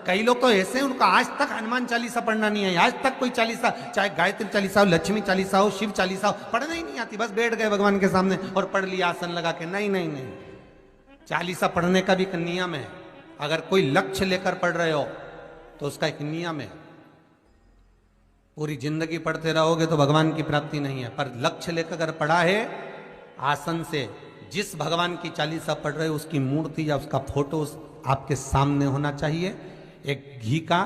कई लोग तो ऐसे हैं उनको आज तक हनुमान चालीसा पढ़ना नहीं है, आज तक कोई चालीसा, चाहे गायत्री चालीसा हो, लक्ष्मी चालीसा हो, शिव चालीसा हो, पढ़ना ही नहीं आती। बस बैठ गए भगवान के सामने और पढ़ लिया आसन लगा के। नहीं नहीं नहीं, चालीसा पढ़ने का भी एक नियम है। अगर कोई लक्ष्य लेकर पढ़ रहे हो तो उसका एक नियम है। पूरी जिंदगी पढ़ते रहोगे तो भगवान की प्राप्ति नहीं है, पर लक्ष्य लेकर अगर पढ़ा है आसन से, जिस भगवान की चालीसा पढ़ रहे हो उसकी मूर्ति या उसका फोटो आपके सामने होना चाहिए। एक घी का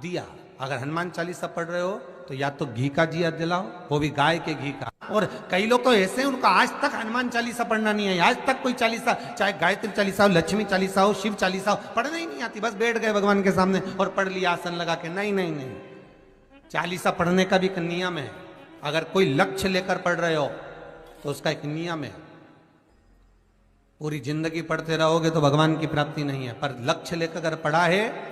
दिया, अगर हनुमान चालीसा पढ़ रहे हो तो या तो घी का दिया जलाओ, वो भी गाय के घी का। और कई लोग तो ऐसे हैं उनको आज तक हनुमान चालीसा पढ़ना नहीं है, आज तक कोई चालीसा, चाहे गायत्री चालीसा हो, लक्ष्मी चालीसा हो, शिव चालीसा हो, पढ़ना ही नहीं आती। बस बैठ गए भगवान के सामने और पढ़ लिया आसन लगा के। नहीं नहीं नहीं, चालीसा पढ़ने का भी एक नियम है। अगर कोई लक्ष्य लेकर पढ़ रहे हो तो उसका एक नियम है। पूरी जिंदगी पढ़ते रहोगे तो भगवान की प्राप्ति नहीं है, पर लक्ष्य लेकर अगर पढ़ा है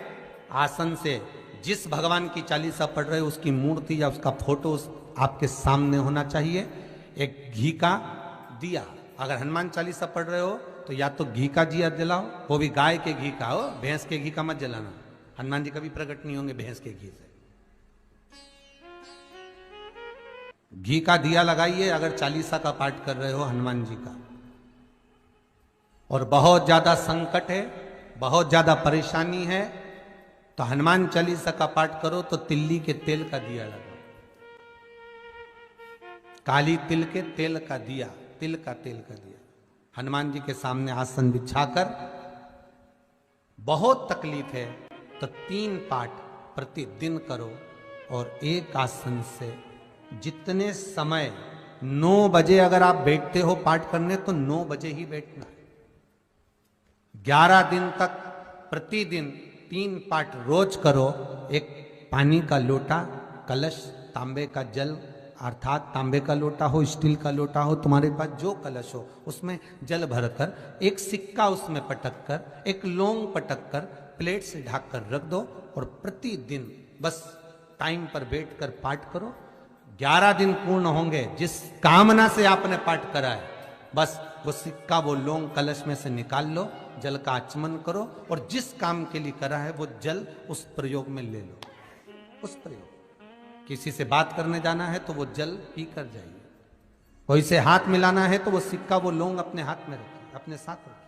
आसन से, जिस भगवान की चालीसा पढ़ रहे हो उसकी मूर्ति या उसका फोटो आपके सामने होना चाहिए। एक घी का दिया, अगर हनुमान चालीसा पढ़ रहे हो तो या तो घी का दिया जलाओ, वो भी गाय के घी का हो, भैंस के घी का मत जलाना। हनुमान जी कभी प्रकट नहीं होंगे भैंस के घी से। घी का दिया लगाइए अगर चालीसा का पाठ कर रहे हो हनुमान जी का। और बहुत ज्यादा संकट है, बहुत ज्यादा परेशानी है तो हनुमान चालीसा का पाठ करो तो तिल्ली के तेल का दिया लगाओ, काली तिल के तेल का दिया, तिल का तेल का दिया हनुमान जी के सामने आसन बिछाकर। बहुत तकलीफ है तो 3 पाठ प्रतिदिन करो और एक आसन से जितने समय, 9 बजे अगर आप बैठते हो पाठ करने तो 9 बजे ही बैठना है। 11 दिन तक प्रतिदिन 3 पाठ रोज करो। एक पानी का लोटा, कलश, तांबे का जल, अर्थात तांबे का लोटा हो, स्टील का लोटा हो, तुम्हारे पास जो कलश हो उसमें जल भरकर, एक सिक्का उसमें पटक कर, एक लौंग पटक कर प्लेट से ढक कर रख दो और प्रतिदिन बस टाइम पर बैठकर पाठ करो। 11 दिन पूर्ण होंगे, जिस कामना से आपने पाठ करा है बस वो सिक्का, वो लौंग कलश में से निकाल लो, जल का आचमन करो और जिस काम के लिए करा है वो जल उस प्रयोग में ले लो। उस प्रयोग, किसी से बात करने जाना है तो वो जल पी कर जाइए, कोई से हाथ मिलाना है तो वो सिक्का, वो लौंग अपने हाथ में रखिए, अपने साथ रखिए।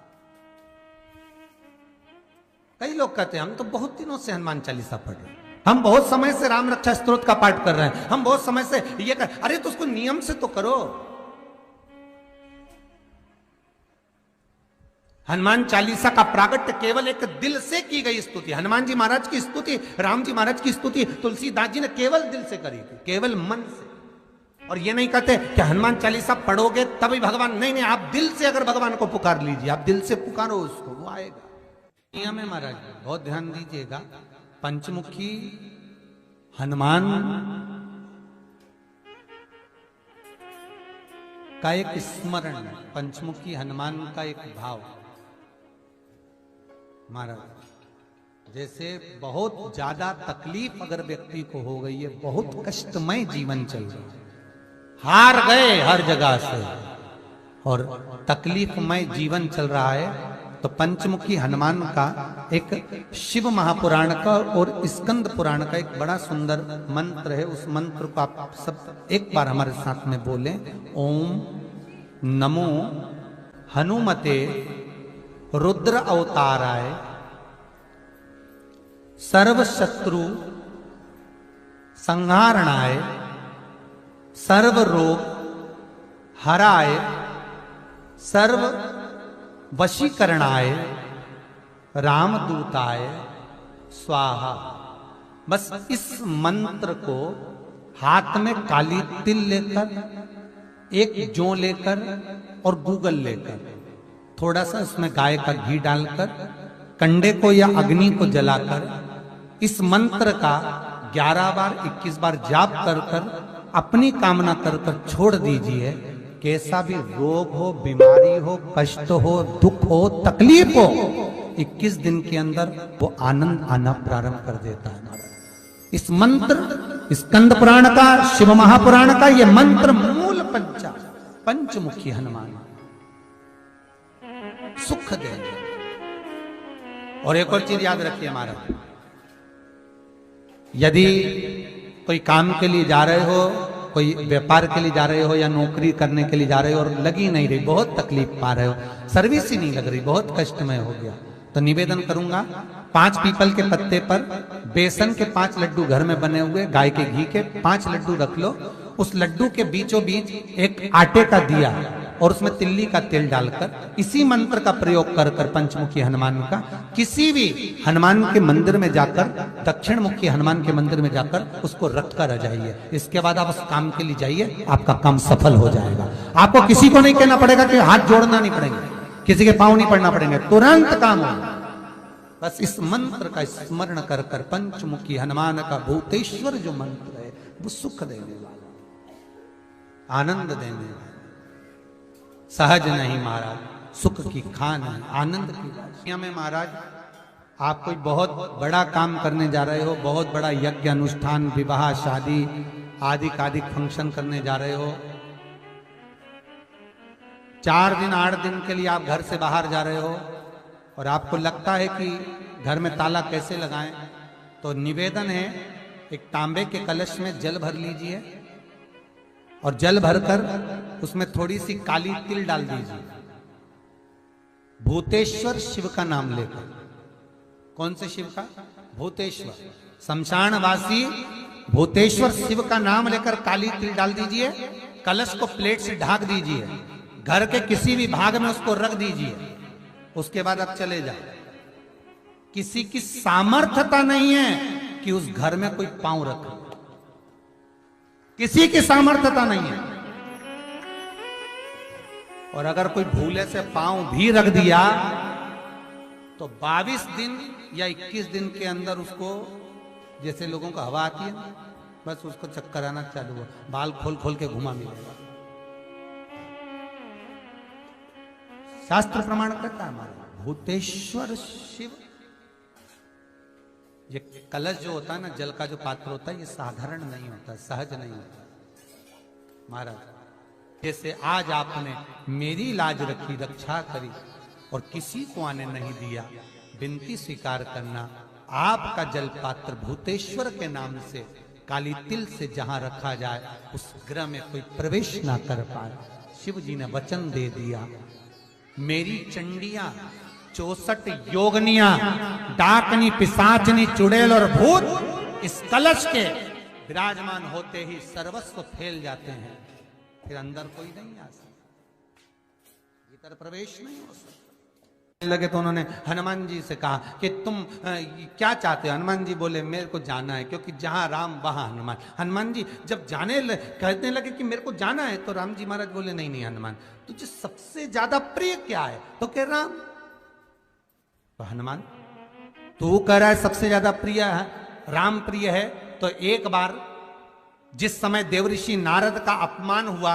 कई लोग कहते हैं हम तो बहुत दिनों से हनुमान चालीसा पढ़ रहे हैं, हम बहुत समय से राम रक्षा स्तोत्र का पाठ कर रहे हैं, हम बहुत समय से ये कर। अरे तो उसको नियम से तो करो। हनुमान चालीसा का प्रागट्य केवल एक दिल से की गई स्तुति। हनुमान जी महाराज की स्तुति, राम जी महाराज की स्तुति तुलसीदास जी ने केवल दिल से करी थी, केवल मन से। और ये नहीं कहते कि हनुमान चालीसा पढ़ोगे तभी भगवान, नहीं नहीं, आप दिल से अगर भगवान को पुकार लीजिए, आप दिल से पुकारो उसको, वो आएगा। नियम है महाराज, बहुत ध्यान दीजिएगा। पंचमुखी हनुमान का एक स्मरण, पंचमुखी हनुमान का एक भाव। महाराज जैसे बहुत ज्यादा तकलीफ अगर व्यक्ति को हो गई है, बहुत कष्टमय जीवन चल रहा है, हार गए हर जगह से और तकलीफमय जीवन चल रहा है, तो पंचमुखी हनुमान का एक शिव महापुराण का और स्कंद पुराण का एक बड़ा सुंदर मंत्र है। उस मंत्र को आप सब एक बार हमारे साथ में बोलें। ओम नमो हनुमते रुद्र अवताराय सर्व शत्रु संहारणाय सर्व रोग हराय सर्व वशीकरणाय रामदूताय स्वाहा। बस इस मंत्र को हाथ में काली तिल लेकर, एक जौ लेकर और गूगल लेकर, थोड़ा सा उसमें गाय का घी डालकर, कंडे को या अग्नि को जलाकर इस मंत्र का 11 बार 21 बार जाप कर कर अपनी कामना कर कर छोड़ दीजिए। कैसा भी रोग हो, बीमारी हो, कष्ट हो, दुख हो, तकलीफ हो, 21 दिन के अंदर वो आनंद आना प्रारंभ कर देता है। इस मंत्र, स्कंद पुराण का, शिव महापुराण का ये मंत्र मूल पंचमुखी हनुमान सुख देंगे। और एक और चीज याद रखिए महाराज, यदि कोई काम के लिए जा रहे हो, कोई व्यापार के लिए जा रहे हो या नौकरी करने के लिए जा रहे हो और लगी नहीं रही, बहुत तकलीफ पा रहे हो, सर्विस ही नहीं लग रही, बहुत कष्टमय हो गया, तो निवेदन करूंगा 5 पीपल के पत्ते पर बेसन के 5 लड्डू घर में बने हुए गाय के घी के 5 लड्डू रख लो। उस लड्डू के बीचों बीच एक आटे का दिया और उसमें तिल्ली का तेल डालकर इसी मंत्र का प्रयोग कर कर पंचमुखी हनुमान का किसी भी हनुमान के मंदिर में जाकर, दक्षिण मुखी हनुमान के मंदिर में जाकर उसको रख कर आ जाइए। इसके बाद आप उस काम के लिए जाइए, आपका काम सफल हो जाएगा। आपको किसी को नहीं कहना पड़ेगा कि हाथ जोड़ना नहीं पड़ेंगे, किसी के पांव नहीं पड़ना पड़ेंगे, तुरंत काम होगा। बस इस मंत्र का स्मरण कर कर पंचमुखी हनुमान का भूतेश्वर जो मंत्र है वो सुख देने वाला, आनंद देने वाला, सहज नहीं महाराज, सुख की खान है, आनंद की दुनिया में। महाराज आप कोई बहुत बड़ा काम करने जा रहे हो, बहुत बड़ा यज्ञ अनुष्ठान, विवाह, शादी आदि फंक्शन करने जा रहे हो, 4 दिन 8 दिन के लिए आप घर से बाहर जा रहे हो और आपको लगता है कि घर में ताला कैसे लगाएं, तो निवेदन है एक तांबे के कलश में जल भर लीजिए और जल भरकर उसमें थोड़ी सी काली तिल डाल दीजिए, भूतेश्वर शिव का नाम लेकर। कौन से शिव का? भूतेश्वर, शमशानवासी भूतेश्वर शिव का नाम लेकर काली तिल डाल दीजिए, कलश को प्लेट से ढक दीजिए, घर के किसी भी भाग में उसको रख दीजिए। उसके बाद आप चले जाए। किसी की सामर्थ्यता नहीं है कि उस घर में कोई पांव रखे, किसी की सामर्थ्यता नहीं है। और अगर कोई भूले से पांव भी रख दिया तो 22 दिन या 21 दिन के अंदर उसको, जैसे लोगों को हवा आती है, बस उसको चक्कर आना चालू हुआ, बाल खोल खोल के घुमा मिलेगा। शास्त्र प्रमाण करता है हमारा भूतेश्वर शिव। ये कलश जो होता है ना, जल का जो पात्र होता है, ये साधारण नहीं होता, सहज नहीं होता महाराज। जैसे आज आपने मेरी लाज रखी, रक्षा करी और किसी को आने नहीं दिया, विनती स्वीकार करना। आपका जल पात्र भूतेश्वर के नाम से काली तिल से जहां रखा जाए उस गृह में कोई प्रवेश ना कर पाए। शिव जी ने वचन दे दिया, मेरी चंडियां 64 योगनियां, डाकनी, पिशाचनी, चुड़ैल और भूत इस कलश के विराजमान होते ही सर्वस्व फैल जाते हैं, फिर अंदर कोई नहीं आ सकता, भीतर प्रवेश नहीं हो सकता। लगे तो उन्होंने हनुमान जी से कहा कि तुम क्या चाहते हो? हनुमान जी बोले मेरे को जाना है, क्योंकि जहां राम वहां हनुमान। हनुमान जी जब कहने लगे कि मेरे को जाना है, तो राम जी महाराज बोले नहीं नहीं हनुमान, तुझे सबसे ज्यादा प्रिय क्या है? तो कह राम। तो हनुमान तू कह रहा है सबसे ज्यादा प्रिय है राम प्रिय है, तो एक बार जिस समय देवऋषि नारद का अपमान हुआ,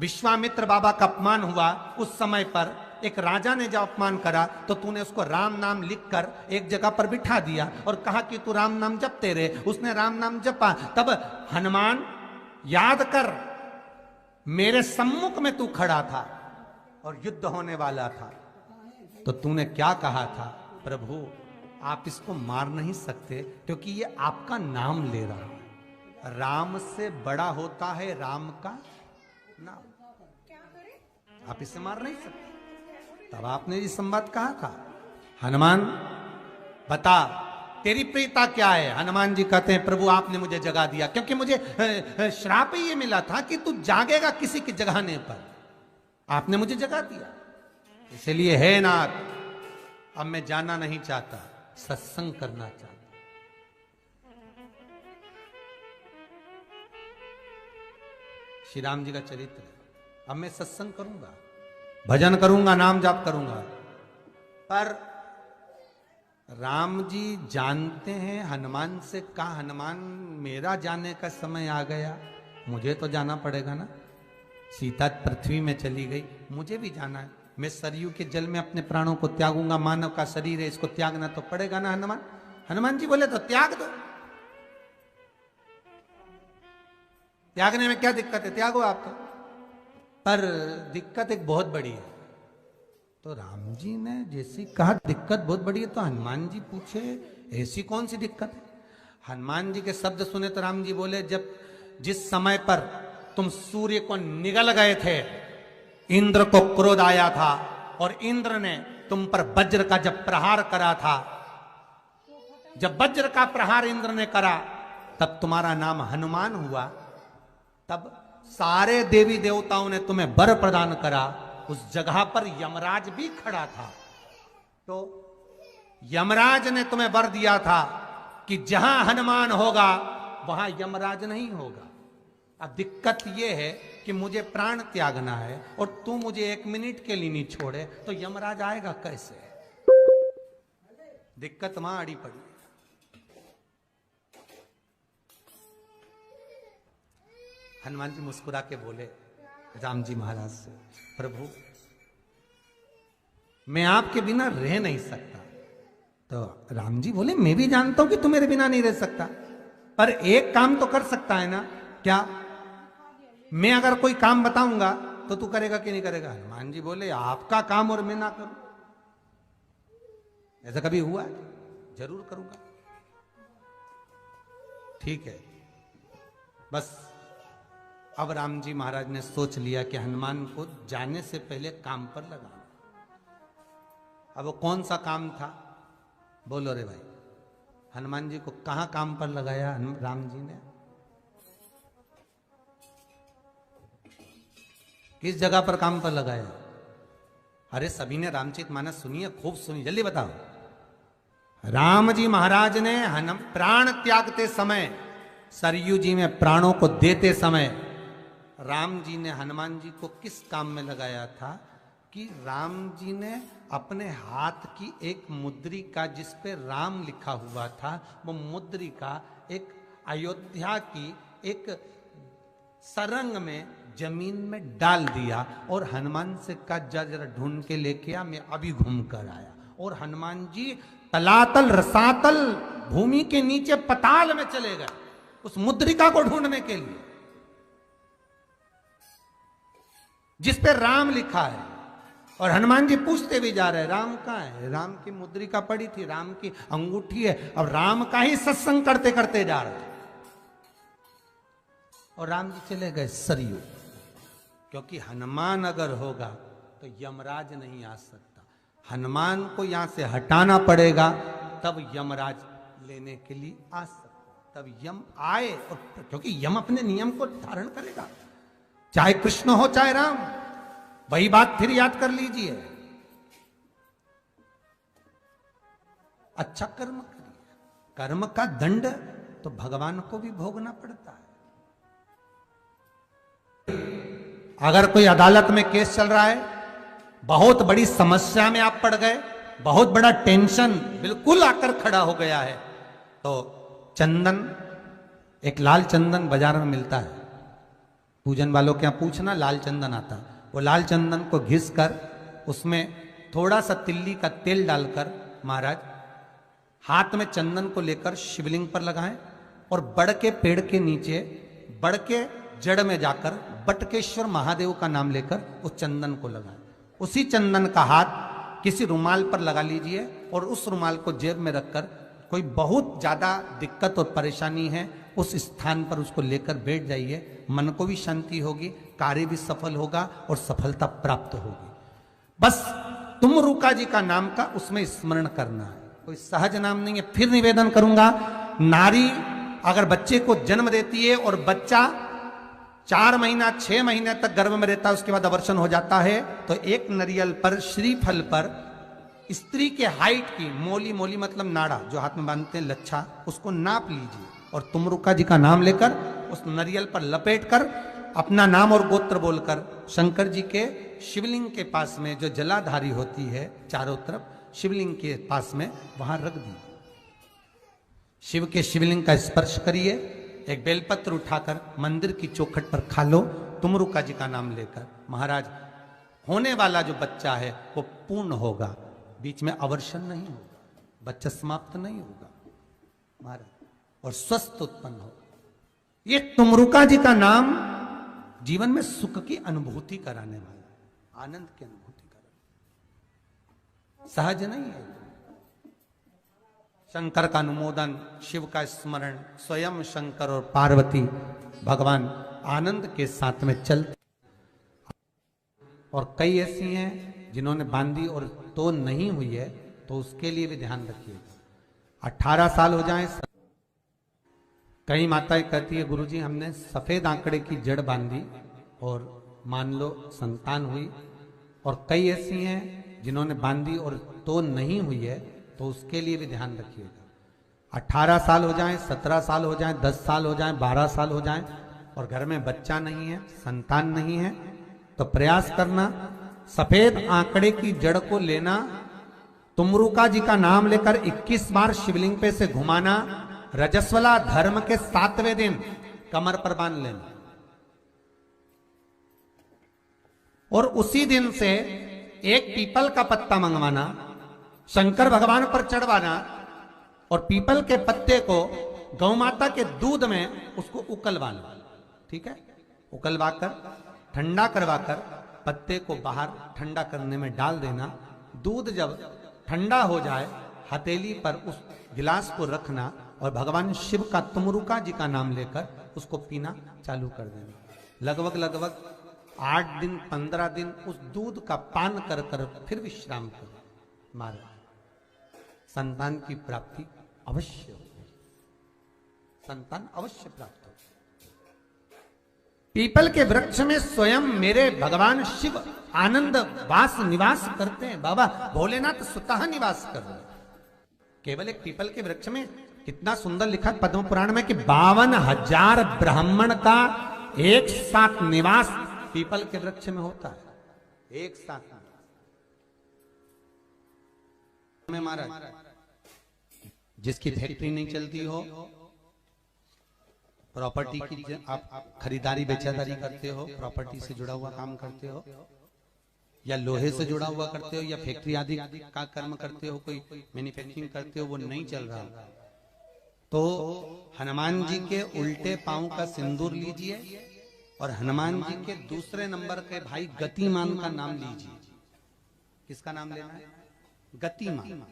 विश्वामित्र बाबा का अपमान हुआ, उस समय पर एक राजा ने जब अपमान करा तो तूने उसको राम नाम लिखकर एक जगह पर बिठा दिया और कहा कि तू राम नाम जपते रहे। उसने राम नाम जपा। तब हनुमान याद कर, मेरे सम्मुख में तू खड़ा था और युद्ध होने वाला था, तो तूने क्या कहा था? प्रभु आप इसको मार नहीं सकते क्योंकि ये आपका नाम ले रहा है। राम से बड़ा होता है राम का नाम, आप इसे मार नहीं सकते। तब आपने ये संवाद कहा था, हनुमान बता तेरी प्रियता क्या है? हनुमान जी कहते हैं प्रभु आपने मुझे जगा दिया, क्योंकि मुझे श्राप ये मिला था कि तू जागेगा किसी के जगाने पर, आपने मुझे जगा दिया, इसलिए है नाथ अब मैं जाना नहीं चाहता, सत्संग करना चाहता। श्री राम जी का चरित्र, अब मैं सत्संग करूंगा, भजन करूंगा, नाम जाप करूंगा। पर राम जी जानते हैं हनुमान से कहा, हनुमान मेरा जाने का समय आ गया, मुझे तो जाना पड़ेगा ना। सीता पृथ्वी में चली गई, मुझे भी जाना है। मैं सरयू के जल में अपने प्राणों को त्यागूंगा, मानव का शरीर है इसको त्यागना तो पड़ेगा ना हनुमान। हनुमान जी बोले तो त्याग दो, त्यागने में क्या दिक्कत है, त्यागो आप तो। पर दिक्कत एक बहुत बड़ी है। तो राम जी ने जैसी कहा दिक्कत बहुत बड़ी है, तो हनुमान जी पूछे ऐसी कौन सी दिक्कत है? हनुमान जी के शब्द सुने तो राम जी बोले, जब जिस समय पर तुम सूर्य को निगल गए थे, इंद्र को क्रोध आया था और इंद्र ने तुम पर वज्र का जब प्रहार करा था, जब वज्र का प्रहार इंद्र ने करा तब तुम्हारा नाम हनुमान हुआ। तब सारे देवी देवताओं ने तुम्हें वर प्रदान करा। उस जगह पर यमराज भी खड़ा था, तो यमराज ने तुम्हें वर दिया था कि जहां हनुमान होगा वहां यमराज नहीं होगा। अब दिक्कत यह है कि मुझे प्राण त्यागना है और तू मुझे 1 मिनट के लिए नहीं छोड़े, तो यमराज आएगा कैसे? दिक्कत वहां अड़ी पड़ी। हनुमान जी मुस्कुरा के बोले राम जी महाराज से, प्रभु मैं आपके बिना रह नहीं सकता। तो राम जी बोले, मैं भी जानता हूं कि तू मेरे बिना नहीं रह सकता, पर एक काम तो कर सकता है ना। क्या? मैं अगर कोई काम बताऊंगा तो तू करेगा कि नहीं करेगा? हनुमान जी बोले, आपका काम और मैं ना करूं, ऐसा कभी हुआ है? जरूर करूंगा। ठीक है। बस अब राम जी महाराज ने सोच लिया कि हनुमान को जाने से पहले काम पर लगाना। अब वो कौन सा काम था? बोलो रे भाई। हनुमान जी को कहां काम पर लगाया राम जी ने? किस जगह पर काम पर लगाया? अरे सभी ने रामचरितमानस सुनी है, खूब सुनी, जल्दी बताओ। राम जी महाराज ने प्राण त्यागते समय, सरयू जी में प्राणों को देते समय, राम जी ने हनुमान जी को किस काम में लगाया था? कि राम जी ने अपने हाथ की एक मुद्रिका, जिस पे राम लिखा हुआ था, वो मुद्रिका एक अयोध्या की एक सरंग में जमीन में डाल दिया और हनुमान से कहा, जरा ढूंढ के लेके आ, मैं अभी घूम कर आया। और हनुमान जी तलातल रसातल भूमि के नीचे पताल में चले गए उस मुद्रिका को ढूंढने के लिए, जिस पे राम लिखा है। और हनुमान जी पूछते भी जा रहे, राम कहाँ है? राम की मुद्रिका पड़ी थी, राम की अंगूठी है। अब राम का ही सत्संग करते करते जा रहे, और राम जी चले गए सरयू। क्योंकि हनुमान अगर होगा तो यमराज नहीं आ सकता, हनुमान को यहां से हटाना पड़ेगा, तब यमराज लेने के लिए आ सकता। तब यम आए, और क्योंकि यम अपने नियम को धारण करेगा, चाहे कृष्ण हो चाहे राम। वही बात फिर याद कर लीजिए, अच्छा कर्म करिए, कर्म का दंड तो भगवान को भी भोगना पड़ता है। अगर कोई अदालत में केस चल रहा है, बहुत बड़ी समस्या में आप पड़ गए, बहुत बड़ा टेंशन बिल्कुल आकर खड़ा हो गया है, तो चंदन, एक लाल चंदन बाजार में मिलता है, पूजन वालों के यहां पूछना, लाल चंदन आता। वो लाल चंदन को घिस कर उसमें थोड़ा सा तिल्ली का तेल डालकर महाराज हाथ में चंदन को लेकर शिवलिंग पर लगाएं और बड़ के पेड़ के नीचे, बड़ के जड़ में जाकर बटकेश्वर महादेव का नाम लेकर उस चंदन को लगाएं। उसी चंदन का हाथ किसी रुमाल पर लगा लीजिए और उस रुमाल को जेब में रखकर, कोई बहुत ज्यादा दिक्कत और परेशानी है उस स्थान पर उसको लेकर बैठ जाइए। मन को भी शांति होगी, कार्य भी सफल होगा और सफलता प्राप्त होगी। बस तुम रुका जी का नाम का उसमें स्मरण करना है, कोई सहज नाम नहीं है। फिर निवेदन करूंगा, नारी अगर बच्चे को जन्म देती है और बच्चा 4 महीना 6 महीने तक गर्भ में रहता है, उसके बाद अवर्षण हो जाता है, तो एक नरियल पर, श्रीफल पर स्त्री के हाइट की मोली, मोली मतलब नाड़ा जो हाथ में बांधते हैं, लच्छा, उसको नाप लीजिए और तुमरुका जी का नाम लेकर उस नरियल पर लपेट कर अपना नाम और गोत्र बोलकर शंकर जी के शिवलिंग के पास में, जो जलाधारी होती है चारों तरफ शिवलिंग के पास में, वहां रख दीजिए। शिव के शिवलिंग का स्पर्श करिए, एक बेलपत्र उठाकर मंदिर की चौखट पर खा लो, तुमरुका जी का नाम लेकर। महाराज होने वाला जो बच्चा है वो पूर्ण होगा, बीच में अवर्षण नहीं होगा, बच्चा समाप्त नहीं होगा महाराज, और स्वस्थ उत्पन्न होगा। ये तुमरुका जी का नाम जीवन में सुख की अनुभूति कराने वाला है, आनंद की अनुभूति कराने, सहज नहीं है, शंकर का अनुमोदन, शिव का स्मरण, स्वयं शंकर और पार्वती भगवान आनंद के साथ में चलते। और कई ऐसी हैं जिन्होंने बांधी और तो नहीं हुई है, तो उसके लिए भी ध्यान रखिएगा। 18 साल हो जाए। कई माताएं कहती है गुरुजी हमने सफेद आंकड़े की जड़ बांधी और मान लो संतान हुई। और कई ऐसी हैं जिन्होंने बांधी और तो नहीं हुई है, तो उसके लिए भी ध्यान रखिएगा। 18 साल हो जाए, 17 साल हो जाए, 10 साल हो जाए, 12 साल हो जाए और घर में बच्चा नहीं है, संतान नहीं है, तो प्रयास करना सफेद आंकड़े की जड़ को लेना, तुमरुका जी का नाम लेकर 21 बार शिवलिंग पे से घुमाना, रजस्वला धर्म के 7वें दिन कमर पर बांध लेना और उसी दिन से एक पीपल का पत्ता मंगवाना, शंकर भगवान पर चढ़वाना और पीपल के पत्ते को गौ माता के दूध में उसको उकलवाना। ठीक है, उकलवाकर ठंडा करवाकर पत्ते को बाहर ठंडा करने में डाल देना। दूध जब ठंडा हो जाए हथेली पर उस गिलास को रखना और भगवान शिव का तुमरुका जी का नाम लेकर उसको पीना चालू कर देना। लगभग 8 दिन 15 दिन उस दूध का पान कर कर फिर विश्राम करो। मारे संतान की प्राप्ति अवश्य हो, संतान अवश्य प्राप्त हो। पीपल के वृक्ष में स्वयं मेरे भगवान शिव आनंद वास निवास करते हैं। बाबा भोलेनाथ स्वतः निवास कर रहे हैं। केवल एक पीपल के वृक्ष में कितना सुंदर लिखा पद्म पुराण में कि 52,000 ब्राह्मण का एक साथ निवास पीपल के वृक्ष में होता है। एक साथ में महाराज जिसकी फैक्ट्री नहीं चलती हो, प्रॉपर्टी की आप खरीदारी बेचादारी करते हो, प्रॉपर्टी से जुड़ा हुआ काम करते हो या लोहे से जुड़ा हुआ करते हो या फैक्ट्री आदि का कर्म करते हो, कोई मैन्युफैक्चरिंग करते हो, वो नहीं चल रहा, तो हनुमान जी के उल्टे पांव का सिंदूर लीजिए और हनुमान जी के दूसरे नंबर के भाई गतिमान का नाम लीजिए। किसका नाम लेना है? गतिमान।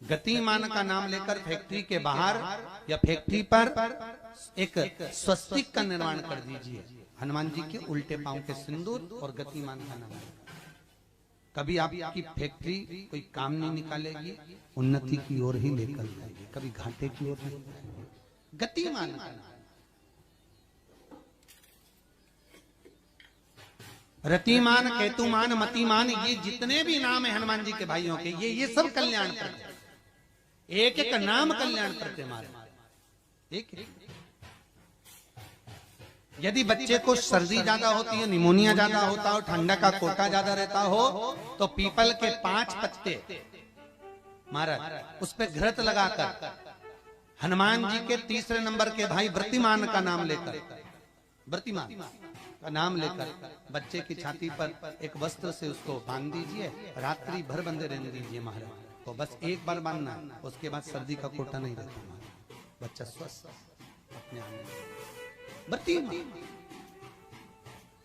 गतिमान का नाम लेकर फैक्ट्री के बाहर या फैक्ट्री पर एक स्वस्तिक का निर्माण कर दीजिए। हनुमान जी के उल्टे पांव के सिंदूर और गतिमान का नाम। कभी आपकी फैक्ट्री कोई काम नहीं निकालेगी, उन्नति की ओर ही लेकर जाएगी, कभी घाटे की ओर नहीं जाएगी। गतिमान का नाम। रतिमान, केतुमान, मतिमान, ये जितने भी नाम है हनुमान जी के भाइयों के, ये सब कल्याण करते। एक एक नाम कल्याण करते हमारे। एक यदि बच्चे को सर्दी ज्यादा होती है, निमोनिया ज्यादा होता हो, ठंडा का कोटा ज्यादा रहता हो, तो पीपल के 5 पत्ते महाराज उस पर घृत लगाकर हनुमान जी के तीसरे नंबर के भाई व्रतिमान का नाम लेकर, व्रतिमान का नाम लेकर बच्चे की छाती पर एक वस्त्र से उसको बांध दीजिए, रात्रि भर बंधे रहने दीजिए महाराज। तो बस एक बार बांधना, उसके बाद सर्दी का कोटा नहीं रहता, बच्चा स्वस्थ अपने आप।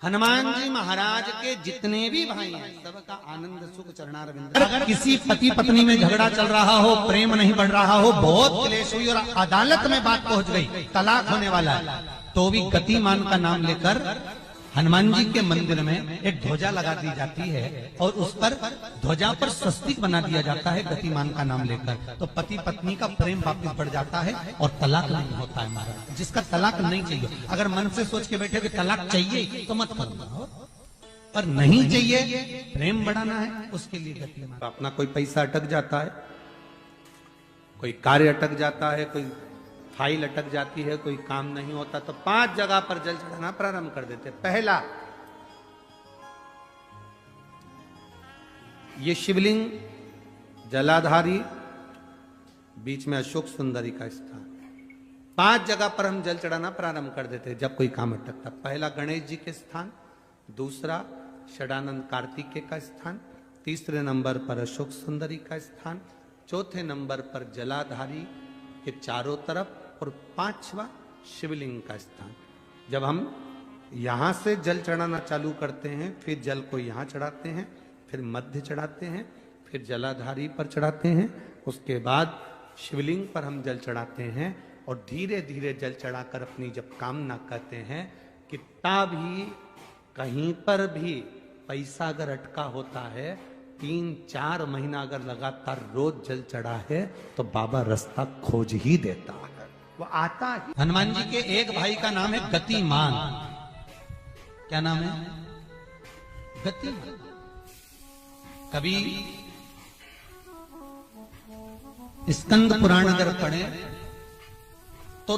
हनुमान जी महाराज के जितने भी भाई हैं सबका आनंद सुख चरणारविंद। अगर किसी पति पत्नी में झगड़ा चल रहा हो, प्रेम नहीं बढ़ रहा हो, बहुत क्लेश हुई और अदालत में बात पहुंच गई, तलाक होने वाला है, तो भी गतिमान का नाम लेकर हनुमान जी के मंदिर में एक ध्वजा लगा दी जाती है और उस पर ध्वजा पर स्वस्तिक बना दिया जाता है गतिमान का नाम लेकर। तो पति पत्नी का प्रेम वापस बढ़ जाता है और तलाक नहीं होता है महाराज। जिसका तलाक नहीं चाहिए, अगर मन से सोच के बैठे कि तलाक चाहिए तो मत करना, पर नहीं चाहिए, प्रेम बढ़ाना है, उसके लिए गतिमान। अपना कोई पैसा अटक जाता है, कोई कार्य अटक जाता है, कोई फाइल अटक जाती है, कोई काम नहीं होता, तो 5 जगह पर जल चढ़ाना प्रारंभ कर देते। पहला, ये शिवलिंग जलाधारी, बीच में अशोक सुंदरी का स्थान, 5 जगह पर हम जल चढ़ाना प्रारंभ कर देते जब कोई काम अटकता। पहला गणेश जी के स्थान, दूसरा षडानंद कार्तिकेय का स्थान, तीसरे नंबर पर अशोक सुंदरी का स्थान, चौथे नंबर पर जलाधारी के चारों तरफ और 5वां शिवलिंग का स्थान। जब हम यहां से जल चढ़ाना चालू करते हैं, फिर जल को यहां चढ़ाते हैं, फिर मध्य चढ़ाते हैं, फिर जलाधारी पर चढ़ाते हैं, उसके बाद शिवलिंग पर हम जल चढ़ाते हैं और धीरे धीरे जल चढ़ाकर अपनी जब कामना करते हैं, कितना भी कहीं पर भी पैसा अगर अटका होता है, 3-4 महीना अगर लगातार रोज जल चढ़ा है तो बाबा रास्ता खोज ही देता है, वो आता है। हनुमान जी के एक भाई का नाम है गतिमान। क्या नाम है? गतिमान। कभी स्कंद पुराण अगर पढ़े तो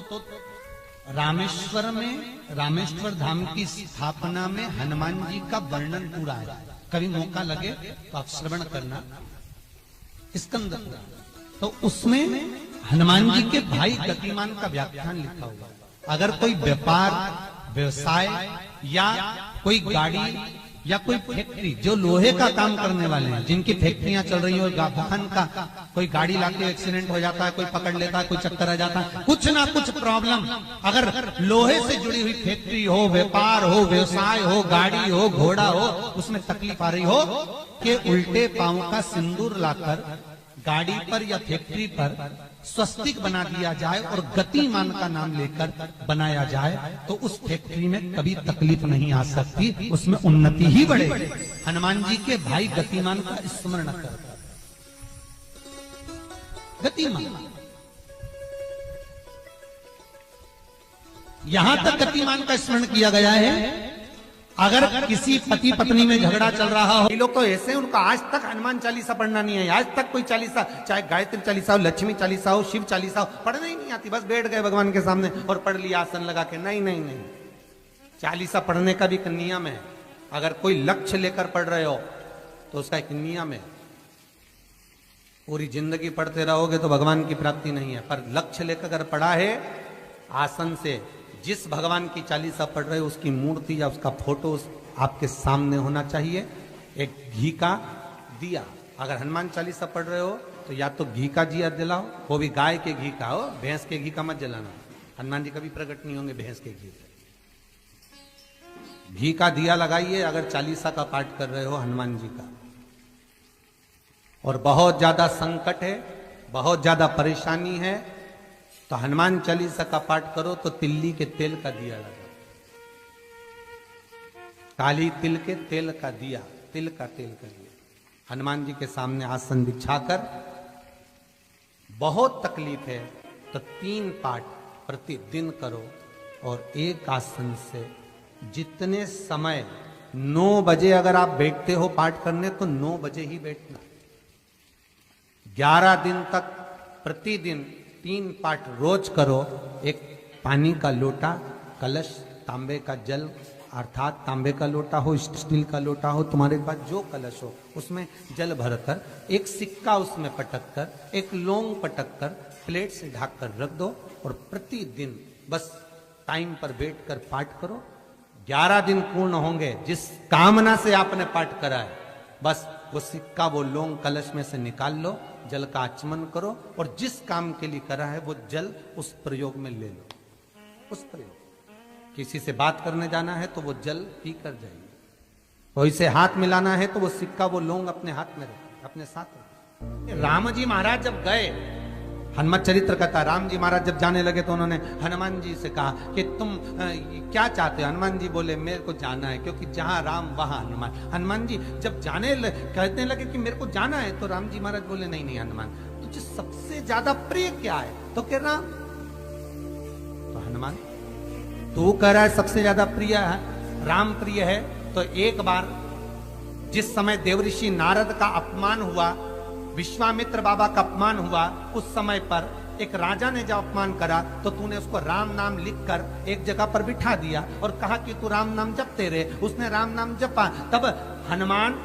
रामेश्वर धाम की स्थापना में हनुमान जी का वर्णन पूरा है। कभी मौका लगे तो आप श्रवण करना स्कंद पुराण। तो उसमें हनुमान जी के भाई गतिमान का व्याख्यान लिखा हुआ है। अगर कोई व्यापार व्यवसाय या कोई गाड़ी या कोई फैक्ट्री, जो लोहे का काम करने वाले हैं, जिनकी फैक्ट्रियां चल रही हो, वाहन का कोई गाड़ी लाके एक्सीडेंट हो जाता है, कोई पकड़ लेता है, कोई चक्कर आ जाता है, कुछ ना कुछ प्रॉब्लम, अगर लोहे से जुड़ी हुई फैक्ट्री हो, व्यापार हो, व्यवसाय हो, गाड़ी हो, घोड़ा हो, उसमें तकलीफ आ रही हो कि उल्टे पांव का सिंदूर लाकर गाड़ी पर या फैक्ट्री पर स्वस्तिक बना दिया जाए और गतिमान का नाम लेकर बनाया जाए, तो उस फैक्ट्री में कभी तकलीफ नहीं आ सकती, उसमें उन्नति ही बढ़ेगी। हनुमान जी के भाई गतिमान का स्मरण कर, गतिमान, यहां तक गतिमान का स्मरण किया गया है। अगर किसी पति पत्नी में झगड़ा चल रहा हो, ये लोग तो ऐसे, उनको आज तक हनुमान चालीसा पढ़ना नहीं है, आज तक कोई चालीसा, चाहे गायत्री चालीसा हो, लक्ष्मी चालीसा हो, शिव चालीसा हो, पढ़ना ही नहीं आती, बस बैठ गए भगवान के सामने और पढ़ लिया आसन लगा के। नहीं नहीं नहीं, चालीसा पढ़ने का भी एक नियम है। अगर कोई लक्ष्य लेकर पढ़ रहे हो तो उसका एक नियम है। पूरी जिंदगी पढ़ते रहोगे तो भगवान की प्राप्ति नहीं है, पर लक्ष्य लेकर अगर पढ़ा है, आसन से जिस भगवान की चालीसा पढ़ रहे हो उसकी मूर्ति या उसका फोटो आपके सामने होना चाहिए। एक घी का दिया, अगर हनुमान चालीसा पढ़ रहे हो तो या तो घी का दिया जलाओ, वो भी गाय के घी का हो, भैंस के घी का मत जलाना। हनुमान जी कभी प्रकट नहीं होंगे भैंस के घी से। घी का दिया लगाइए अगर चालीसा का पाठ कर रहे हो हनुमान जी का। और बहुत ज्यादा संकट है, बहुत ज्यादा परेशानी है, तो हनुमान चालीसा का पाठ करो तो तिल्ली के तेल का दिया लगाओ, काली तिल के तेल का दिया, तिल का तेल का दिया हनुमान जी के सामने आसन बिछाकर। बहुत तकलीफ है तो 3 पाठ प्रतिदिन करो और एक आसन से जितने समय, 9 बजे अगर आप बैठते हो पाठ करने तो 9 बजे ही बैठना। 11 दिन तक प्रतिदिन 3 पाठ रोज करो। एक पानी का लोटा, कलश, तांबे का जल, अर्थात तांबे का लोटा हो, स्टील का लोटा हो, तुम्हारे पास जो कलश हो उसमें जल भरकर, एक सिक्का उसमें पटक कर, एक लौंग पटक कर प्लेट से ढक कर रख दो और प्रतिदिन बस टाइम पर बैठकर पाठ करो। 11 दिन पूर्ण होंगे, जिस कामना से आपने पाठ करा है, बस वो सिक्का, वो लौंग कलश में से निकाल लो, जल का आचमन करो और जिस काम के लिए करा है वो जल उस प्रयोग में ले लो। उस प्रयोग, किसी से बात करने जाना है तो वो जल पी कर जाइए, कोई से हाथ मिलाना है तो वो सिक्का, वो लौंग अपने हाथ में रखो, अपने साथ रखो। राम जी महाराज जब गए, हनुमत चरित्र कहता, राम जी महाराज जब जाने लगे तो उन्होंने हनुमान जी से कहा कि तुम क्या चाहते हो? हनुमान जी बोले मेरे को जाना है, क्योंकि जहां राम वहां हनुमान। हनुमान जी जब कहने लगे कि मेरे को जाना है, तो राम जी महाराज बोले नहीं नहीं हनुमान, तुझे सबसे ज्यादा प्रिय क्या है? तो कह राम। तो हनुमान, तू कह रहा है सबसे ज्यादा प्रिय है, राम प्रिय है, तो एक बार जिस समय देवऋषि नारद का अपमान हुआ, विश्वामित्र बाबा का अपमान हुआ, उस समय पर एक राजा ने जब अपमान करा तो तूने उसको राम नाम लिखकर एक जगह पर बिठा दिया और कहा कि तू राम नाम जपते रहे। उसने राम नाम जपा। तब हनुमान,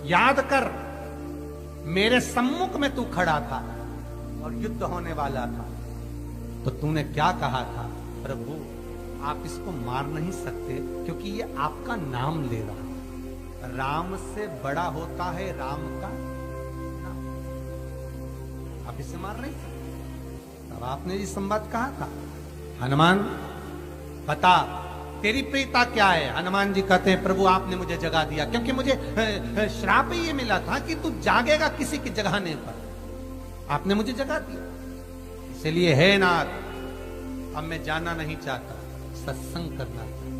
याद कर, मेरे सम्मुख में तू खड़ा था और युद्ध होने वाला था, तो तूने क्या कहा था? प्रभु, आप इसको मार नहीं सकते क्योंकि ये आपका नाम ले रहा है। राम से बड़ा होता है राम का, आप इसे मार नहीं सकते। तब आपने ये संवाद कहा था, हनुमान बता तेरी प्रियता क्या है? हनुमान जी कहते हैं प्रभु आपने मुझे जगा दिया, क्योंकि मुझे श्राप ये मिला था कि तू जागेगा किसी के जगाने पर, आपने मुझे जगा दिया। इसलिए हे नाथ, अब मैं जाना नहीं चाहता, सत्संग करना चाहता।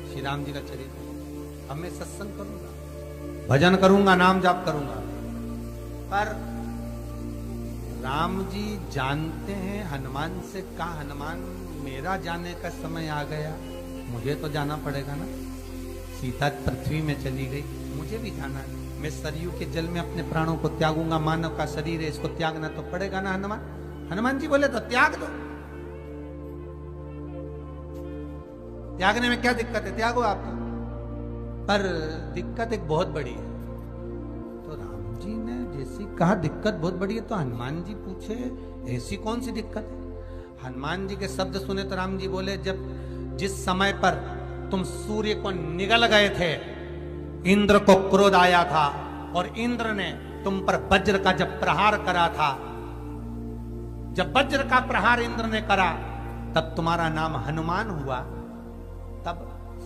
श्री राम जी का चरित्र, अब मैं सत्संग करूंगा, भजन करूंगा, नाम जाप करूंगा। पर राम जी जानते हैं, हनुमान से कहा, हनुमान मेरा जाने का समय आ गया, मुझे तो जाना पड़ेगा ना। सीता पृथ्वी में चली गई, मुझे भी जाना है। मैं सरयू के जल में अपने प्राणों को त्यागूंगा, मानव का शरीर है, इसको त्यागना तो पड़ेगा ना हनुमान। हनुमान जी बोले तो त्याग दो, त्यागने में क्या दिक्कत है, त्यागो आप तो। पर दिक्कत एक बहुत बड़ी है। तो राम जी ने जैसी कहा दिक्कत बहुत बड़ी है, तो हनुमान जी पूछे ऐसी कौन सी दिक्कत है। हनुमान जी के शब्द सुने तो राम जी बोले, जब जिस समय पर तुम सूर्य को निगल गए थे, इंद्र को क्रोध आया था और इंद्र ने तुम पर वज्र का जब प्रहार करा था, जब वज्र का प्रहार इंद्र ने करा, तब तुम्हारा नाम हनुमान हुआ। तब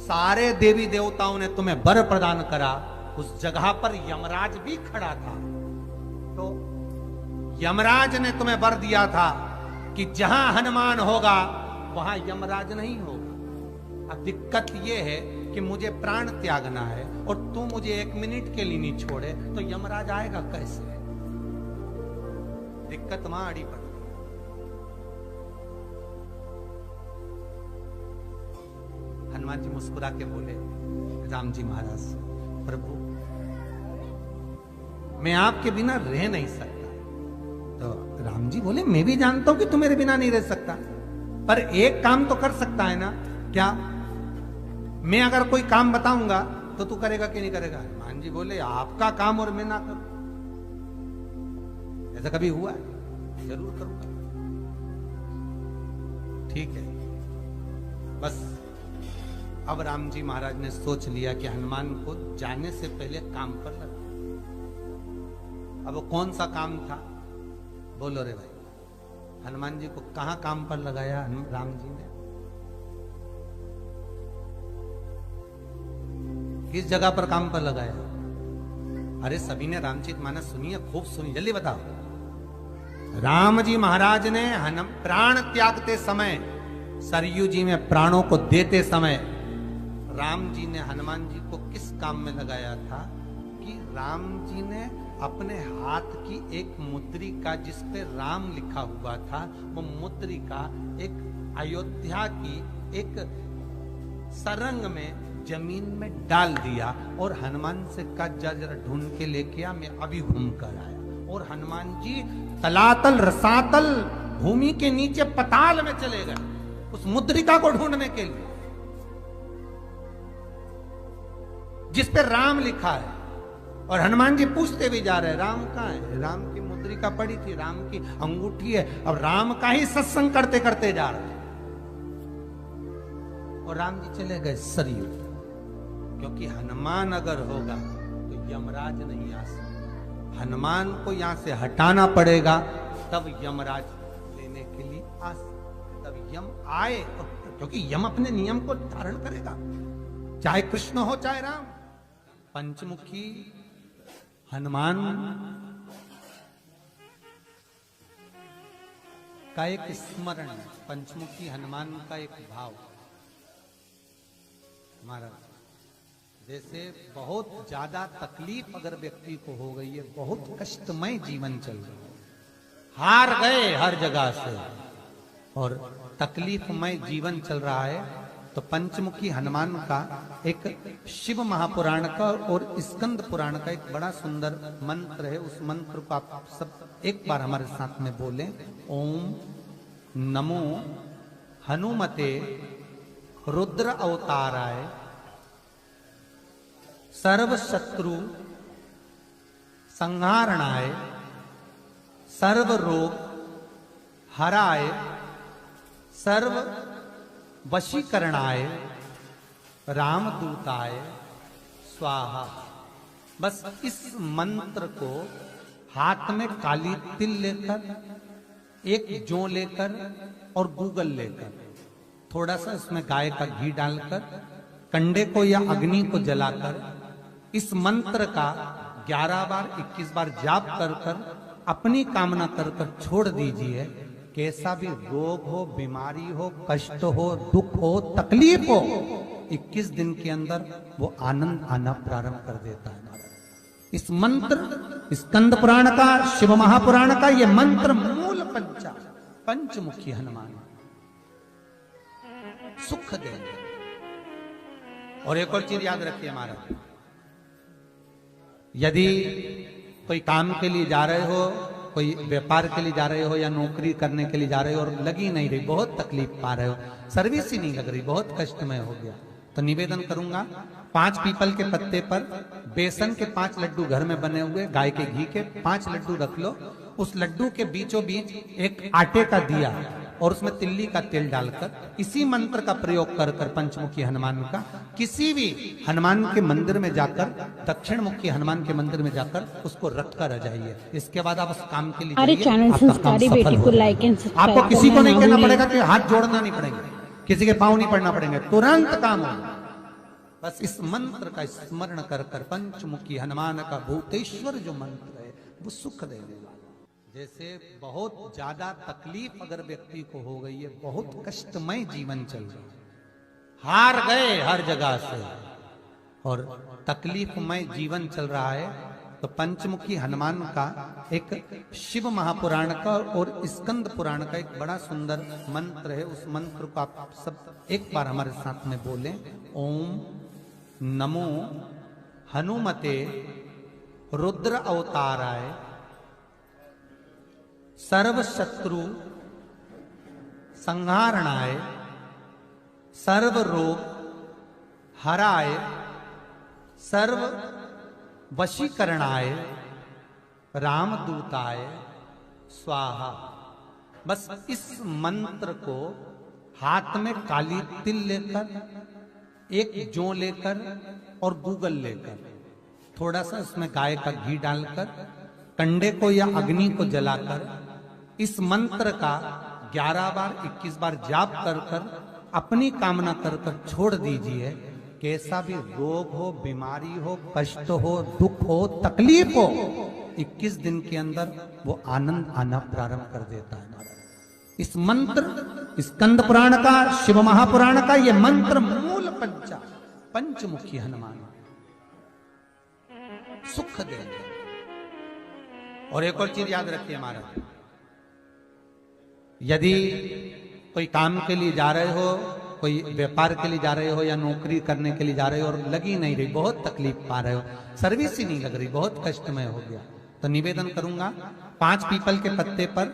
सारे देवी देवताओं ने तुम्हें वर प्रदान करा। उस जगह पर यमराज भी खड़ा था। तो यमराज ने तुम्हें वर दिया था कि जहां हनुमान होगा वहां यमराज नहीं होगा। अब दिक्कत यह है कि मुझे प्राण त्यागना है और तू मुझे 1 मिनट के लिए नहीं छोड़े, तो यमराज आएगा कैसे? दिक्कत वहां अड़ी पड़। हनुमान जी मुस्कुरा के बोले, राम जी महाराज, प्रभु मैं आपके बिना रह नहीं सकता। तो राम जी बोले, मैं भी जानता हूं कि तू मेरे बिना नहीं रह सकता, पर एक काम तो कर सकता है ना। क्या? मैं अगर कोई काम बताऊंगा तो तू करेगा कि नहीं करेगा? हनुमान जी बोले, आपका काम और मैं ना करूं, ऐसा कभी हुआ है? जरूर करूंगा। ठीक है। बस अब राम जी महाराज ने सोच लिया कि हनुमान को जाने से पहले काम पर लगा। अब वो कौन सा काम था? बोलो रे भाई। हनुमान जी को कहां काम पर लगाया राम जी ने? किस जगह पर काम पर लगाया? अरे सभी ने रामचरितमानस सुनी है, खूब सुनी, जल्दी बताओ। राम जी महाराज ने प्राण त्यागते समय, सरयू जी में प्राणों को देते समय, राम जी ने हनुमान जी को किस काम में लगाया था कि राम जी ने अपने हाथ की एक मुद्रिका, जिस पे राम लिखा हुआ था, वो मुद्रिका एक अयोध्या की एक सरंग में जमीन में डाल दिया और हनुमान से कहा, जा जरा ढूंढ के लेके आ, मैं अभी घूम कर आया। और हनुमान जी तलातल रसातल भूमि के नीचे पताल में चले गए उस मुद्रिका को ढूंढने के लिए, जिस पे राम लिखा है। और हनुमान जी पूछते भी जा रहे, राम कहाँ है? राम की मुद्रिका पड़ी थी, राम की अंगूठी है। अब राम का ही सत्संग करते करते जा रहे, और राम जी चले गए सरयू, क्योंकि हनुमान अगर होगा तो यमराज नहीं आ सकता। हनुमान को यहां से हटाना पड़ेगा, तब यमराज लेने के लिए आ सकता। तब यम आए, क्योंकि यम अपने नियम को धारण करेगा, चाहे कृष्ण हो चाहे राम। पंचमुखी हनुमान का एक स्मरण, पंचमुखी हनुमान का एक भाव। हमारा जैसे बहुत ज्यादा तकलीफ अगर व्यक्ति को हो गई है, बहुत कष्टमय जीवन चल रहा है, हार गए हर जगह से और तकलीफमय जीवन चल रहा है, तो पंचमुखी हनुमान का एक शिव महापुराण का और स्कंद पुराण का एक बड़ा सुंदर मंत्र है। उस मंत्र को आप सब एक बार हमारे साथ में बोलें। ओम नमो हनुमते रुद्र अवताराय सर्व शत्रु संहारणाय सर्व रोग हराय सर्व वशीकरणाय रामदूताय स्वाहा। बस इस मंत्र को हाथ में काली तिल लेकर, एक जौ लेकर और गूगल लेकर, थोड़ा सा इसमें गाय का घी डालकर, कंडे को या अग्नि को जलाकर इस मंत्र का 11 बार 21 बार जाप कर कर अपनी कामना कर कर छोड़ दीजिए। कैसा भी रोग हो, बीमारी हो, कष्ट हो, दुख हो, तकलीफ हो, 21 दिन के अंदर वो आनंद आना प्रारंभ कर देता है। इस मंत्र, स्कंद पुराण का, शिव महापुराण का ये मंत्र मूल पंचमुखी हनुमान सुख देंगे। और एक और चीज याद रखिए महाराज, यदि कोई काम के लिए जा रहे हो, कोई व्यापार के लिए जा रहे हो या नौकरी करने के लिए जा रहे हो और लगी नहीं रही, बहुत तकलीफ पा रहे हो, सर्विस ही नहीं लग रही, बहुत कष्टमय हो गया, तो निवेदन करूंगा 5 पीपल के पत्ते पर बेसन के 5 लड्डू घर में बने हुए, गाय के घी के 5 लड्डू रख लो। उस लड्डू के बीचों बीच एक आटे का दिया और उसमें तिल्ली का तेल डालकर इसी मंत्र का प्रयोग कर कर पंचमुखी हनुमान का किसी भी हनुमान के मंदिर में जाकर, दक्षिण मुखी हनुमान के मंदिर में जाकर उसको रख कर आ जाइए। इसके बाद आप उस काम के लिए आपको किसी को नहीं कहना पड़ेगा कि हाथ जोड़ना नहीं पड़ेगा, किसी के पांव नहीं पड़ना पड़ेंगे, तुरंत काम होगा। बस इस मंत्र का स्मरण कर कर पंचमुखी हनुमान का भूतेश्वर जो मंत्र है वो सुख देने वाला। जैसे बहुत ज्यादा तकलीफ अगर व्यक्ति को हो गई है, बहुत कष्टमय जीवन चल रहा है, हार गए हर जगह से और तकलीफमय जीवन चल रहा है, तो पंचमुखी हनुमान का एक शिव महापुराण का और स्कंद पुराण का एक बड़ा सुंदर मंत्र है। उस मंत्र को आप सब एक बार हमारे साथ में बोलें। ओम नमो हनुमते रुद्र अवताराय सर्व शत्रु संहारणाय सर्व रोग हराय सर्व वशीकरणाय रामदूताय स्वाहा। बस इस मंत्र को हाथ में काली तिल लेकर, एक जौ लेकर और गूगल लेकर, थोड़ा सा उसमें गाय का घी डालकर, कंडे को या अग्नि को जलाकर इस मंत्र का 11 बार 21 बार जाप कर कर अपनी कामना कर कर छोड़ दीजिए। कैसा भी रोग हो, बीमारी हो, कष्ट हो, दुख हो, तकलीफ हो, 21 दिन के अंदर वो आनंद आना प्रारंभ कर देता है। इस मंत्र, स्कंद पुराण का, शिव महापुराण का ये मंत्र मूल पंचमुखी हनुमान सुख देंगे। और एक और चीज याद रखिए हमारा, यदि कोई काम के लिए जा रहे हो, कोई व्यापार के लिए जा रहे हो या नौकरी करने के लिए जा रहे हो और लगी नहीं रही, बहुत तकलीफ पा रहे हो, सर्विस ही नहीं लग रही, बहुत कष्टमय हो गया, तो निवेदन करूंगा 5 पीपल के पत्ते पर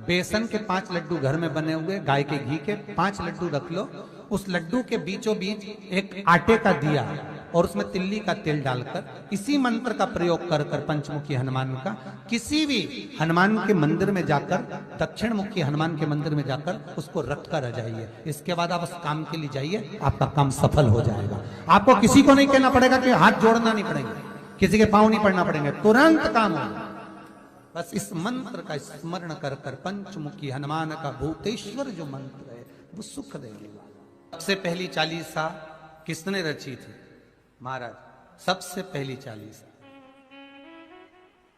बेसन के 5 लड्डू घर में बने हुए, गाय के घी के 5 लड्डू रख लो। उस लड्डू के बीचों बीच एक आटे का दिया और उसमें तिल्ली का तेल डालकर इसी मंत्र का प्रयोग कर कर पंचमुखी हनुमान का किसी भी हनुमान के मंदिर में जाकर, दक्षिण मुखी हनुमान के मंदिर में जाकर उसको रख कर आ जाइए। इसके बाद आप उस काम के लिए जाइए, आपका काम सफल हो जाएगा। आपको किसी को नहीं कहना पड़ेगा कि हाथ जोड़ना नहीं पड़ेगा, किसी के पांव नहीं पड़ना पड़ेंगे, तुरंत काम होगा। बस इस मंत्र का स्मरण कर कर पंचमुखी हनुमान का भूतेश्वर जो मंत्र है वो सुख देने वाला। सबसे पहली चालीसा किसने रची थी? महाराज, सबसे पहली चालीसा।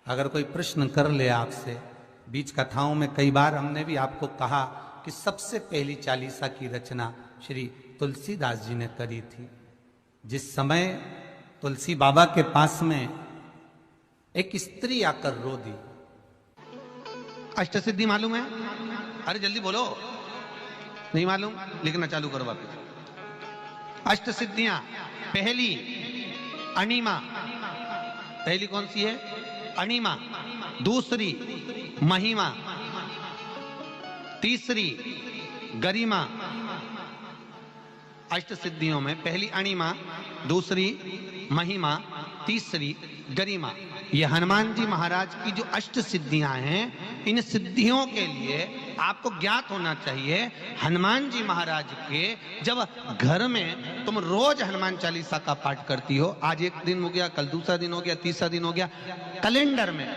अगर कोई प्रश्न कर ले आपसे, बीच कथाओं में कई बार हमने भी आपको कहा कि सबसे पहली चालीसा की रचना श्री तुलसीदास जी ने करी थी। जिस समय तुलसी बाबा के पास में एक स्त्री आकर रो दी। अष्टसिद्धि मालूम है? अरे जल्दी बोलो, नहीं मालूम? लिखना चालू करो वापस। अष्टसिद्धियां, पहली अणिमा, पहली कौन सी है? अणिमा। दूसरी महिमा, तीसरी गरिमा। अष्टसिद्धियों में पहली अणिमा, दूसरी महिमा, तीसरी गरिमा। ये हनुमान जी महाराज की जो अष्ट सिद्धियां हैं, इन सिद्धियों के लिए आपको ज्ञात होना चाहिए, हनुमान जी महाराज के जब घर में तुम रोज हनुमान चालीसा का पाठ करती हो, आज एक दिन हो गया, कल दूसरा दिन हो गया, तीसरा दिन हो गया, कैलेंडर में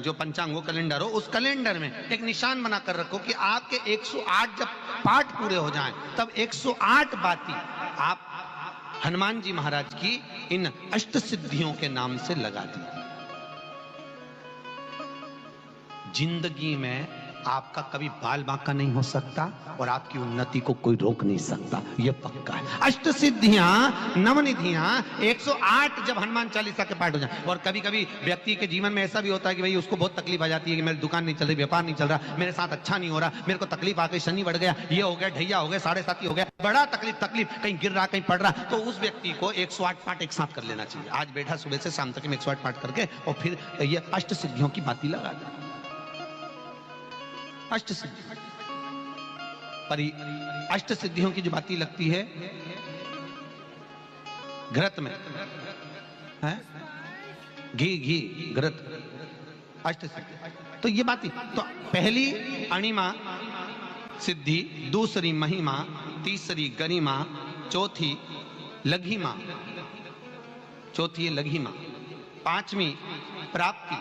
जो पंचांग हो कैलेंडर हो, उस कैलेंडर में एक निशान बनाकर रखो कि आपके 108 जब पाठ पूरे हो जाएं, तब 108 बाती आप हनुमान जी महाराज की इन अष्ट सिद्धियों के नाम से लगा दी। जिंदगी में आपका कभी बाल बांका नहीं हो सकता और आपकी उन्नति को कोई रोक नहीं सकता, यह पक्का है। अष्ट सिद्धियां, नवनिधियां, 108 जब हनुमान चालीसा के पाठ हो जाए। और कभी कभी व्यक्ति के जीवन में ऐसा भी होता है कि भाई उसको बहुत तकलीफ आ जाती है कि मेरी दुकान नहीं चल रही, व्यापार नहीं चल रहा, मेरे साथ अच्छा नहीं हो रहा, मेरे को तकलीफ आ गई, शनि बढ़ गया, ये हो गया, ढैया हो गया, 7.5 हो गया, बड़ा तकलीफ कहीं गिर रहा, कहीं पड़ रहा, तो उस व्यक्ति को 108 पाठ एक साथ कर लेना चाहिए। आज बैठा सुबह से शाम तक 108 पाठ करके और फिर ये अष्ट सिद्धियों की बाती लगा दे। अष्ट सिद्धि पर अष्ट सिद्धियों की जो बाती लगती है घृत में है, घी घृत, अष्ट सिद्धि। तो ये बाती तो पहली अणिमा सिद्धि, दूसरी महिमा, तीसरी गरिमा, चौथी लघिमा, चौथी है लघिमा, पांचवी प्राप्ति,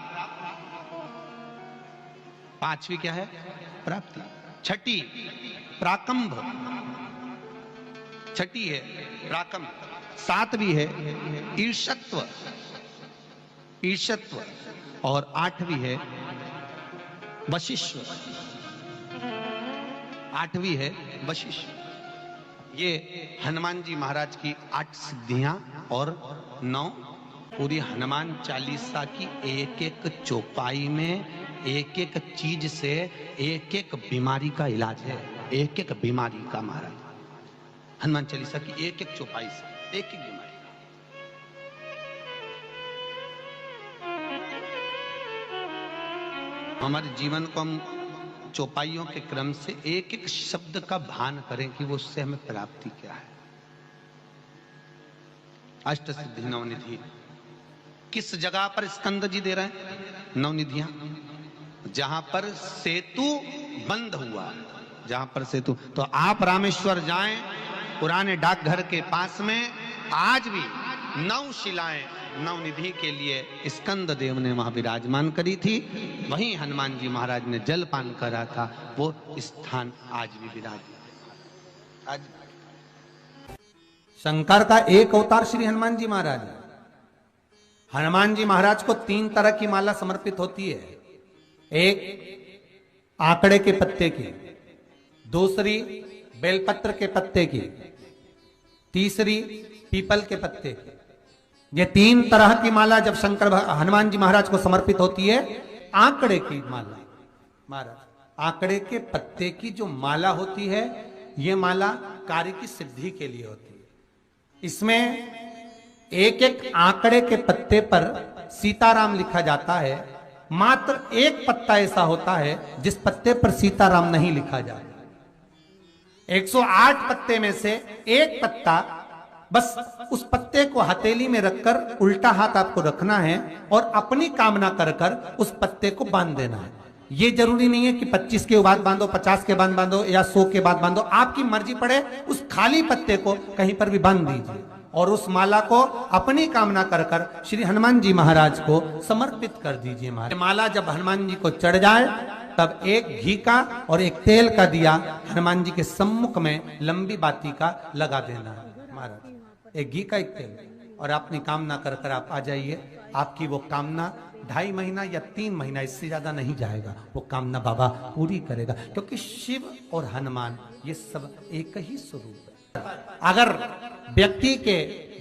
पांचवी क्या है? प्राप्ति। छठी प्राकंभ, छठी है प्राकंभ। सातवीं है ईर्षत्व, ईर्षत्व। और आठवीं है वशिष्ठ, आठवीं है वशिष्ठ। ये हनुमान जी महाराज की 8 सिद्धियां और 9 पूरी हनुमान चालीसा की एक एक चौपाई में एक एक चीज से एक एक बीमारी का इलाज है, एक एक बीमारी का। महाराज हनुमान चालीसा की एक एक चौपाई से एक एक बीमारी। हमारे जीवन को हम चौपाइयों के क्रम से एक एक शब्द का भान करें कि वो उससे हमें प्राप्ति क्या है। अष्ट सिद्धि नवनिधि किस जगह पर स्कंद जी दे रहे हैं? नवनिधियां जहां पर सेतु बंद हुआ, जहां पर सेतु। तो आप रामेश्वर जाएं, पुराने डाकघर के पास में आज भी 9 शिलाएं नवनिधि के लिए स्कंद देव ने वहां विराजमान करी थी। वहीं हनुमान जी महाराज ने जलपान करा था, वो स्थान आज भी विराजमान। आज शंकर का एक अवतार श्री हनुमान जी महाराज। हनुमान जी महाराज को 3 तरह की माला समर्पित होती है। एक आंकड़े के पत्ते की, दूसरी बेलपत्र के पत्ते की, तीसरी पीपल के पत्ते की। ये 3 तरह की माला जब शंकर हनुमान जी महाराज को समर्पित होती है। आंकड़े की माला, महाराज आंकड़े के पत्ते की जो माला होती है, ये माला कार्य की सिद्धि के लिए होती है। इसमें एक एक आंकड़े के पत्ते पर सीताराम लिखा जाता है। मात्र एक पत्ता ऐसा होता है जिस पत्ते पर सीताराम नहीं लिखा जाता। 108 पत्ते में से एक पत्ता, बस उस पत्ते को हथेली में रखकर उल्टा हाथ आपको रखना है और अपनी कामना कर कर उस पत्ते को बांध देना है। ये जरूरी नहीं है कि 25 के बाद बांधो, 50 के बाद बांधो या 100 के बाद बांधो, आपकी मर्जी पड़े। उस खाली पत्ते को कहीं पर भी बांध दीजिए और उस माला को अपनी कामना कर कर श्री हनुमान जी महाराज को समर्पित कर दीजिए। माला जब हनुमान जी को चढ़ जाए तब एक घी का और एक तेल का दिया हनुमान जी के सम्मुख में लंबी बाती का लगा देना है। महाराज एक घी का एक तेल, और अपनी कामना कर कर आप आ जाइए। आपकी वो कामना 2.5 महीना या 3 महीना, इससे ज्यादा नहीं जाएगा, वो कामना बाबा पूरी करेगा। क्योंकि शिव और हनुमान ये सब एक ही स्वरूप है। अगर व्यक्ति के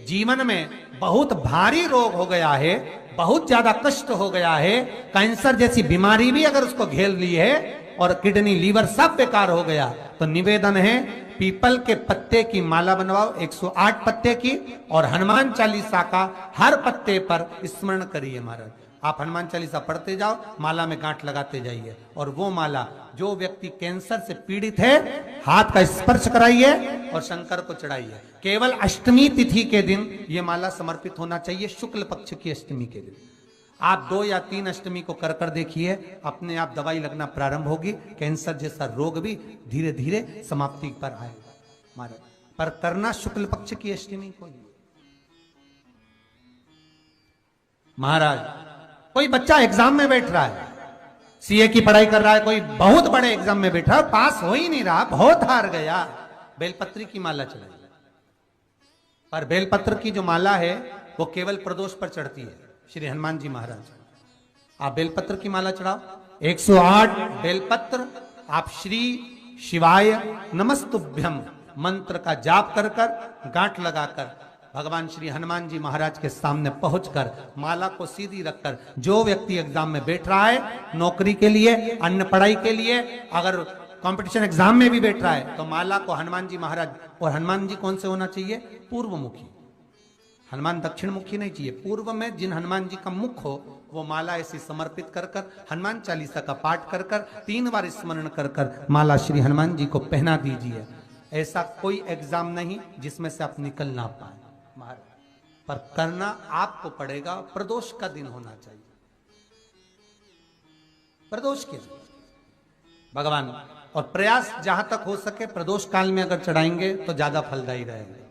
जीवन में बहुत भारी रोग हो गया है, बहुत ज्यादा कष्ट हो गया है, कैंसर जैसी बीमारी भी अगर उसको घेर ली है और किडनी लीवर सब बेकार हो गया, तो निवेदन है पीपल के पत्ते की माला बनवाओ, 108 पत्ते की, और हनुमान चालीसा का हर पत्ते पर स्मरण करिए। महाराज आप हनुमान चालीसा पढ़ते जाओ, माला में गांठ लगाते जाइए, और वो माला जो व्यक्ति कैंसर से पीड़ित है हाथ का स्पर्श कराइए और शंकर को चढ़ाइए। केवल अष्टमी तिथि के दिन ये माला समर्पित होना चाहिए, शुक्ल पक्ष की अष्टमी के दिन। आप 2 या 3 अष्टमी को कर कर देखिए, अपने आप दवाई लगना प्रारंभ होगी। कैंसर जैसा रोग भी धीरे धीरे समाप्ति पर आएगा। महाराज पर करना शुक्ल पक्ष की अष्टमी को। महाराज कोई बच्चा एग्जाम में बैठ रहा है, सीए की पढ़ाई कर रहा है, कोई बहुत बड़े एग्जाम में बैठा, पास हो ही नहीं रहा, बहुत हार गया, बेलपत्री की माला चढ़ाई, पर बेलपत्र की जो माला है वो केवल प्रदोष पर चढ़ती है श्री हनुमान जी महाराज। आप बेलपत्र की माला चढ़ाओ, 108 बेलपत्र आप श्री शिवाय नमस्तुभ्यम मंत्र का जाप कर कर गांठ लगाकर भगवान श्री हनुमान जी महाराज के सामने पहुंचकर माला को सीधी रखकर, जो व्यक्ति एग्जाम में बैठ रहा है, नौकरी के लिए, अन्य पढ़ाई के लिए, अगर कंपटीशन एग्जाम में भी बैठ रहा है, तो माला को हनुमान जी महाराज, और हनुमान जी कौन से होना चाहिए? पूर्वमुखी। हनुमान दक्षिण मुखी नहीं चाहिए, पूर्व में जिन हनुमान जी का मुख हो वो माला ऐसी समर्पित कर कर हनुमान चालीसा का पाठ कर कर 3 बार स्मरण कर कर माला श्री हनुमान जी को पहना दीजिए। ऐसा कोई एग्जाम नहीं जिसमें से आप निकल ना पाए महाराज, पर करना आपको पड़ेगा। प्रदोष का दिन होना चाहिए, प्रदोष के दिन भगवान, और प्रयास जहां तक हो सके प्रदोष काल में अगर चढ़ाएंगे तो ज्यादा फलदायी रहेगा।